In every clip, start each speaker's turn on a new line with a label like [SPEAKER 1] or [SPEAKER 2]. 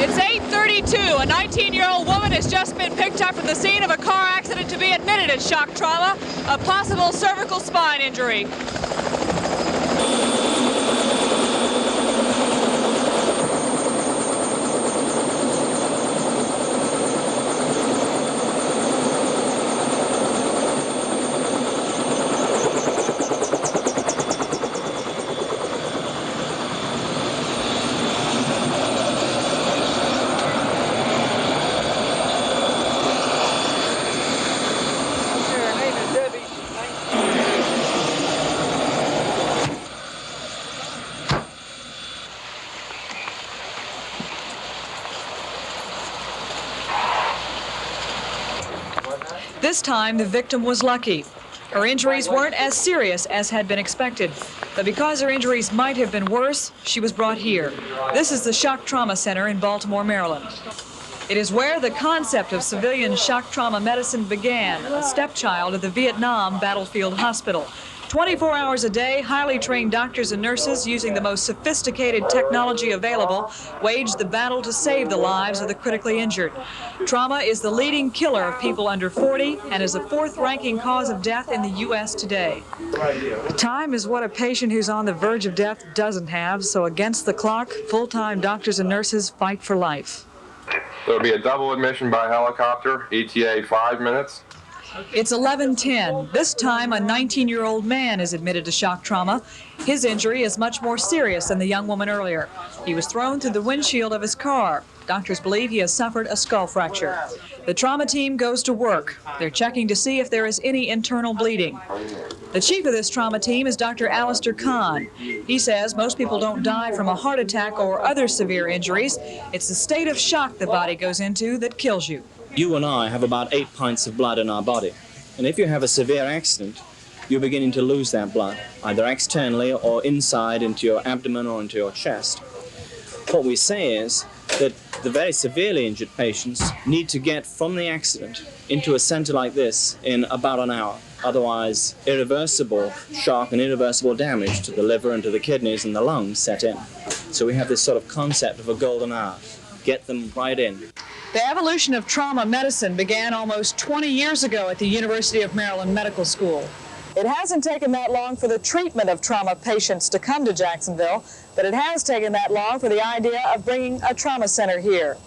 [SPEAKER 1] It's 8:32. A 19-year-old woman has just been picked up from the scene of a car accident to be admitted in shock trauma, a possible cervical spine injury. This time, the victim was lucky. Her injuries weren't as serious as had been expected, but because her injuries might have been worse, she was brought here. This is the Shock Trauma Center in Baltimore, Maryland. It is where the concept of civilian shock trauma medicine began, a stepchild of the Vietnam Battlefield Hospital. 24 hours a day, highly trained doctors and nurses using the most sophisticated technology available waged the battle to save the lives of the critically injured. Trauma is the leading killer of people under 40 and is the fourth-ranking cause of death in the U.S. today. Time is what a patient who's on the verge of death doesn't have, so against the clock, full-time doctors and nurses fight for life.
[SPEAKER 2] There will be a double admission by helicopter, ETA 5 minutes.
[SPEAKER 1] It's 11:10. This time, a 19-year-old man is admitted to shock trauma. His injury is much more serious than the young woman earlier. He was thrown through the windshield of his car. Doctors believe he has suffered a skull fracture. The trauma team goes to work. They're checking to see if there is any internal bleeding. The chief of this trauma team is Dr. Alistair Kahn. He says most people don't die from a heart attack or other severe injuries. It's the state of shock the body goes into that kills you.
[SPEAKER 3] You and I have about 8 pints of blood in our body. And if you have a severe accident, you're beginning to lose that blood, either externally or inside into your abdomen or into your chest. What we say is that the very severely injured patients need to get from the accident into a center like this in about an hour. Otherwise, irreversible shock and irreversible damage to the liver and to the kidneys and the lungs set in. So we have this sort of concept of a golden hour. Get them right in.
[SPEAKER 1] The evolution of trauma medicine began almost 20 years ago at the University of Maryland Medical School. It hasn't taken that long for the treatment of trauma patients to come to Jacksonville, but it has taken that long for the idea of bringing a trauma center here.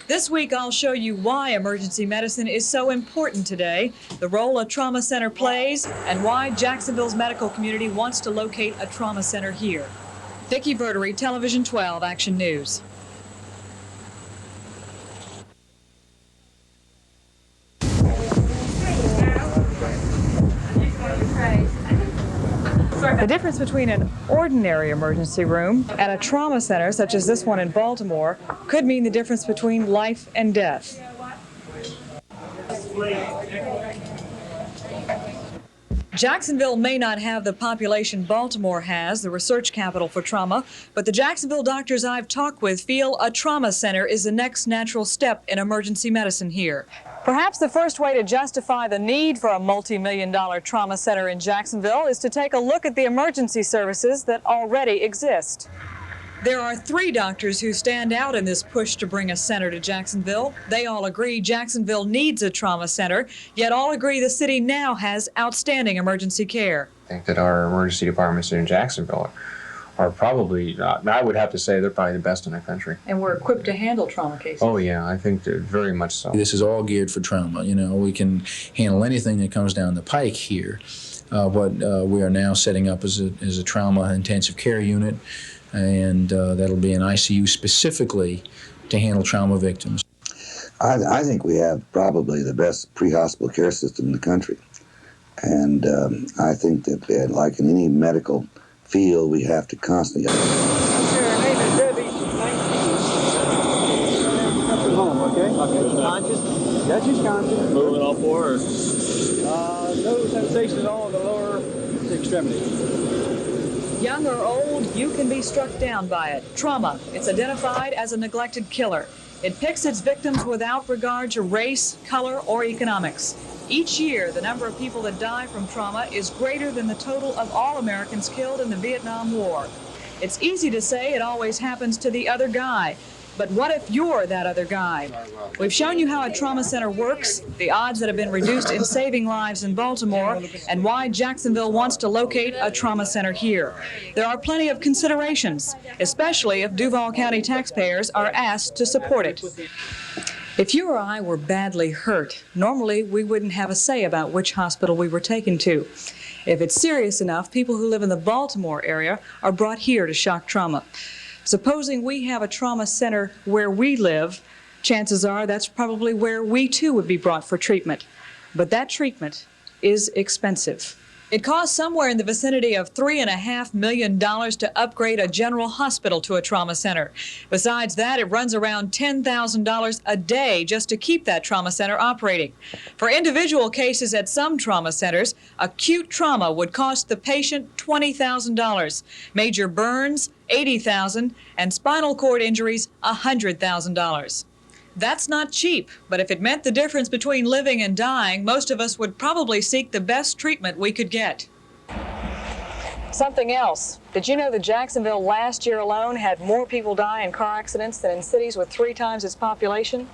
[SPEAKER 1] This week, I'll show you why emergency medicine is so important today, the role a trauma center plays, and why Jacksonville's medical community wants to locate a trauma center here. Vicki Verdery, Television 12, Action News. The difference between an ordinary emergency room and a trauma center, such as this one in Baltimore, could mean the difference between life and death. Jacksonville may not have the population Baltimore has, the research capital for trauma, but the Jacksonville doctors I've talked with feel a trauma center is the next natural step in emergency medicine here. Perhaps the first way to justify the need for a multi-million-dollar trauma center in Jacksonville is to take a look at the emergency services that already exist. There are 3 doctors who stand out in this push to bring a center to Jacksonville. They all agree Jacksonville needs a trauma center, yet all agree the city now has outstanding emergency care.
[SPEAKER 4] I think that our emergency departments in Jacksonville are probably, I would have to say, they're probably the best in the country.
[SPEAKER 1] And we're equipped to handle trauma cases.
[SPEAKER 4] Oh yeah, I think they're very much so.
[SPEAKER 5] This is all geared for trauma. You know, we can handle anything that comes down the pike here. What we are now setting up is a trauma intensive care unit, and that'll be an ICU specifically to handle trauma victims.
[SPEAKER 6] I think we have probably the best pre-hospital care system in the country. And I think that like in any medical field, we have to constantly...
[SPEAKER 7] Conscious? Got you conscious.
[SPEAKER 3] Moving all 4 or?
[SPEAKER 7] No sensation at all in the lower extremity.
[SPEAKER 1] Young or old, you can be struck down by it. Trauma. It's identified as a neglected killer. It picks its victims without regard to race, color, or economics. Each year, the number of people that die from trauma is greater than the total of all Americans killed in the Vietnam War. It's easy to say it always happens to the other guy, But what if you're that other guy? We've shown you how a trauma center works, the odds that have been reduced in saving lives in Baltimore, and why Jacksonville wants to locate a trauma center here. There are plenty of considerations, especially if Duval County taxpayers are asked to support it. If you or I were badly hurt, normally we wouldn't have a say about which hospital we were taken to. If it's serious enough, people who live in the Baltimore area are brought here to shock trauma. Supposing we have a trauma center where we live, chances are that's probably where we too would be brought for treatment. But that treatment is expensive. It costs somewhere in the vicinity of $3.5 million to upgrade a general hospital to a trauma center. Besides that, it runs around $10,000 a day just to keep that trauma center operating. For individual cases at some trauma centers, acute trauma would cost the patient $20,000, major burns $80,000, and spinal cord injuries $100,000. That's not cheap, but if it meant the difference between living and dying, most of us would probably seek the best treatment we could get. Something else. Did you know that Jacksonville last year alone had more people die in car accidents than in cities with 3 times its population?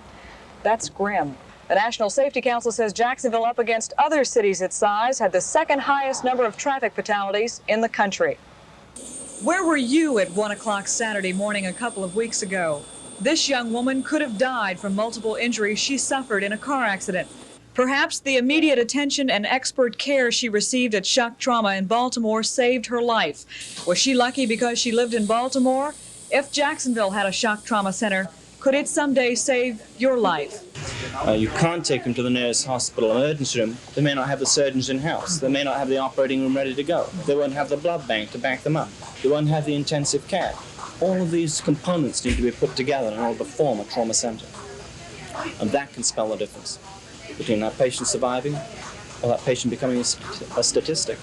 [SPEAKER 1] That's grim. The National Safety Council says Jacksonville, up against other cities its size, had the second highest number of traffic fatalities in the country. Where were you at 1 o'clock Saturday morning a couple of weeks ago? This young woman could have died from multiple injuries she suffered in a car accident. Perhaps the immediate attention and expert care she received at shock trauma in Baltimore saved her life. Was she lucky because she lived in Baltimore? If Jacksonville had a shock trauma center, could it someday save your life?
[SPEAKER 3] You can't take them to the nearest hospital emergency room. They may not have the surgeons in-house. They may not have the operating room ready to go. They won't have the blood bank to back them up. They won't have the intensive care. All of these components need to be put together in order to form a trauma center. And that can spell the difference between that patient surviving or that patient becoming a statistic.